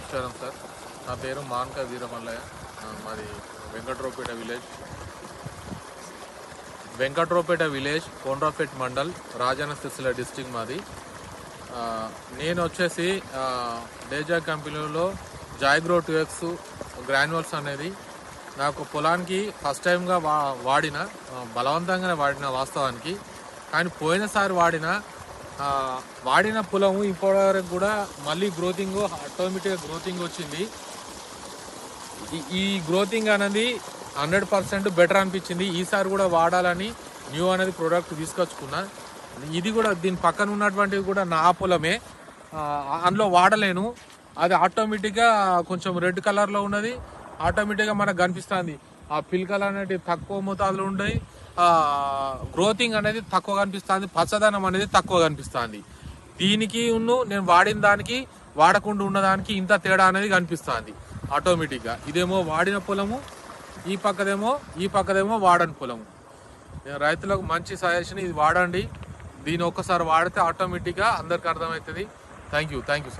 నమస్కారం సార్. నా పేరు మాన్క వీరమల్లయ్య. మాది వెంకట్రావుపేట విలేజ్ కోనరావుపేట మండల్ రాజన్న సిరిసిల్ల డిస్టిక్ మాది. నేను వచ్చేసి డేజా కంపెనీలో జాయిగ్రో 2X గ్రాన్యువల్స్ అనేది నాకు పొలానికి ఫస్ట్ టైంగా వాడిన, బలవంతంగానే వాడిన వాస్తవానికి. కానీ పోయినసారి వాడిన పొలము ఇప్పటివరకు కూడా మళ్ళీ గ్రోతింగ్ ఆటోమేటిక్గా గ్రోతింగ్ వచ్చింది. ఈ గ్రోతింగ్ అనేది 100% బెటర్ అనిపించింది. ఈసారి కూడా వాడాలని న్యూ అనేది ప్రోడక్ట్ తీసుకొచ్చుకున్నా. ఇది కూడా దీని పక్కన ఉన్నటువంటివి కూడా నా పొలమే, అందులో వాడలేను. అది ఆటోమేటిక్గా కొంచెం రెడ్ కలర్లో ఉన్నది, ఆటోమేటిక్గా మనకు కనిపిస్తుంది. ఆ పిల్కలు అనేవి తక్కువ మోతాదులో ఉంటాయి, గ్రోతింగ్ అనేది తక్కువ కనిపిస్తుంది, పచ్చదనం అనేది తక్కువ కనిపిస్తుంది. దీనికి నేను వాడిన దానికి వాడకుండా ఉన్నదానికి ఇంత తేడా అనేది కనిపిస్తుంది ఆటోమేటిక్గా. ఇదేమో వాడిన పొలము, ఈ పక్కదేమో వాడని పొలము. నేను రైతులకు మంచి సజెషన్, ఇది వాడండి. దీని ఒక్కసారి వాడితే ఆటోమేటిక్గా అందరికి అర్థమవుతుంది. Thank you sir.